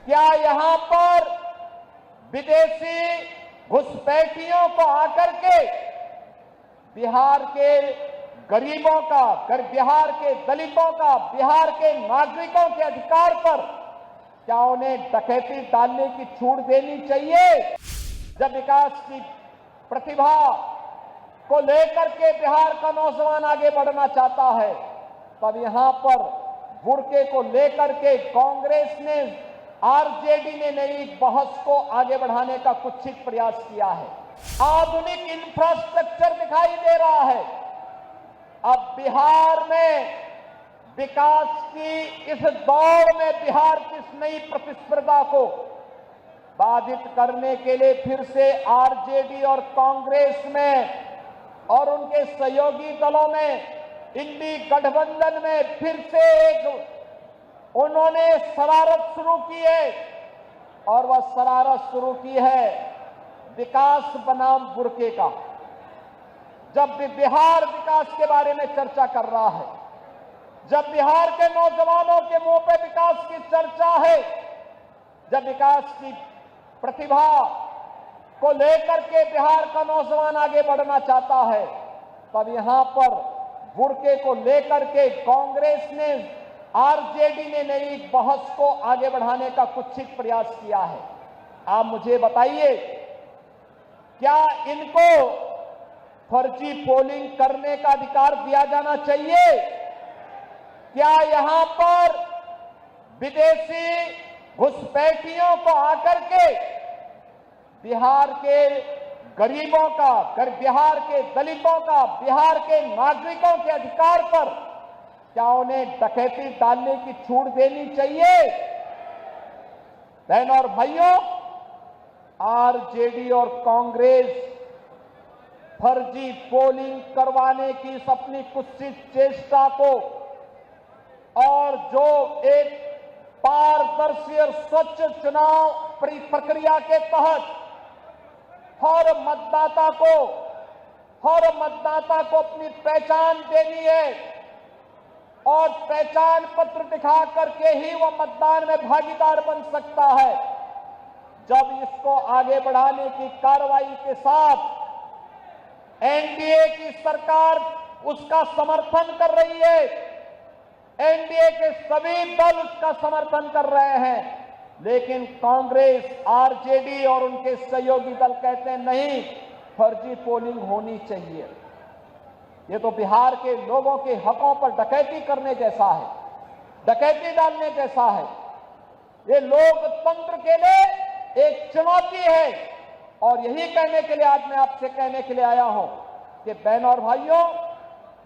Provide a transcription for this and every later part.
क्या यहां पर विदेशी घुसपैठियों को आकर के बिहार के गरीबों का, बिहार के दलितों का, बिहार के नागरिकों के अधिकार पर क्या उन्हें डकैती डालने की छूट देनी चाहिए? जब विकास की प्रतिभा को लेकर के बिहार का नौजवान आगे बढ़ना चाहता है, तब यहां पर बुर्के को लेकर के कांग्रेस ने, आरजेडी ने नई बहस को आगे बढ़ाने का कुत्सित प्रयास किया है। आधुनिक इंफ्रास्ट्रक्चर दिखाई दे रहा है। अब बिहार में विकास की इस दौड़ में बिहार की इस नई प्रतिस्पर्धा को बाधित करने के लिए फिर से आरजेडी और कांग्रेस में और उनके सहयोगी दलों में, इंडी गठबंधन में फिर से एक उन्होंने शरारत शुरू की है, और वह शरारत शुरू की है विकास बनाम बुर्के का। जब भी बिहार विकास के बारे में चर्चा कर रहा है, जब बिहार के नौजवानों के मुंह पे विकास की चर्चा है, जब विकास की प्रतिभा को लेकर के बिहार का नौजवान आगे बढ़ना चाहता है, तब यहां पर बुर्के को लेकर के कांग्रेस ने, आरजेडी ने नई बहस को आगे बढ़ाने का कुत्सित प्रयास किया है। आप मुझे बताइए, क्या इनको फर्जी पोलिंग करने का अधिकार दिया जाना चाहिए? क्या यहां पर विदेशी घुसपैठियों को आकर के बिहार के गरीबों का, बिहार के दलितों का, बिहार के नागरिकों के अधिकार पर क्या उन्हें डकैती डालने की छूट देनी चाहिए? बहनों और भाइयों, आरजेडी और कांग्रेस फर्जी पोलिंग करवाने की इस अपनी कुत्सित चेष्टा को, और जो एक पारदर्शी और स्वच्छ चुनाव प्रक्रिया के तहत हर मतदाता को अपनी पहचान देनी है, और पहचान पत्र दिखा करके ही वह मतदान में भागीदार बन सकता है। जब इसको आगे बढ़ाने की कार्रवाई के साथ एनडीए की सरकार उसका समर्थन कर रही है, एनडीए के सभी दल उसका समर्थन कर रहे हैं, लेकिन कांग्रेस, आरजेडी और उनके सहयोगी दल कहते हैं नहीं, फर्जी पोलिंग होनी चाहिए। ये तो बिहार के लोगों के हकों पर डकैती करने जैसा है, डकैती डालने जैसा है। ये लोकतंत्र के लिए एक चुनौती है, और यही कहने के लिए आज मैं आपसे कहने के लिए आया हूं कि बहनों और भाइयों,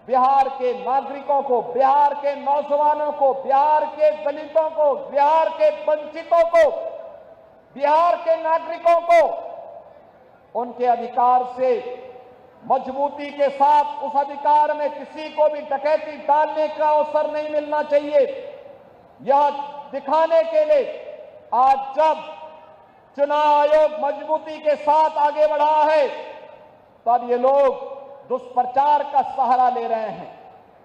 बिहार के नागरिकों को, बिहार के नौजवानों को, बिहार के दलितों को, बिहार के वंचितों को, बिहार के नागरिकों को उनके अधिकार से मजबूती के साथ, उस अधिकार में किसी को भी डकैती डालने का अवसर नहीं मिलना चाहिए। यह दिखाने के लिए आज जब चुनाव आयोग मजबूती के साथ आगे बढ़ा है, तब ये लोग दुष्प्रचार का सहारा ले रहे हैं।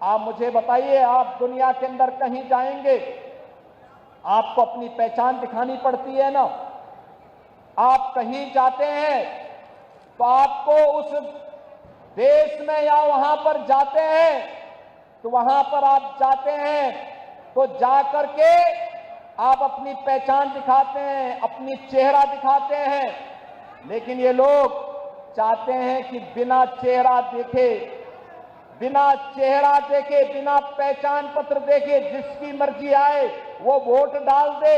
आप मुझे बताइए, आप दुनिया के अंदर कहीं जाएंगे, आपको अपनी पहचान दिखानी पड़ती है ना। आप कहीं जाते हैं तो आपको उस देश में या वहां पर जाते हैं तो वहां पर आप जाते हैं तो जाकर के आप अपनी पहचान दिखाते हैं, अपनी चेहरा दिखाते हैं, लेकिन ये लोग चाहते हैं कि बिना चेहरा देखे, बिना पहचान पत्र देखे जिसकी मर्जी आए वो वोट डाल दे।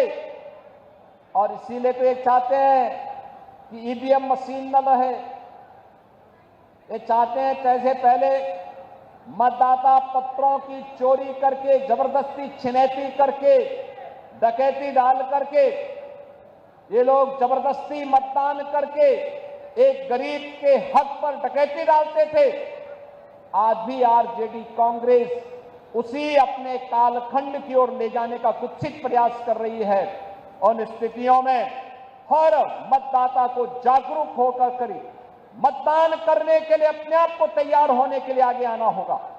और इसीलिए तो ये चाहते हैं कि ईवीएम मशीन न रहे। ये चाहते हैं कैसे पहले मतदाता पत्रों की चोरी करके, जबरदस्ती छिनैती करके, डकैती डाल करके ये लोग जबरदस्ती मतदान करके एक गरीब के हक पर डकैती डालते थे। आज भी आरजेडी, कांग्रेस उसी अपने कालखंड की ओर ले जाने का कुत्सित प्रयास कर रही है। उन स्थितियों में हर मतदाता को जागरूक होकर मतदान करने के लिए अपने आप को तैयार होने के लिए आगे आना होगा।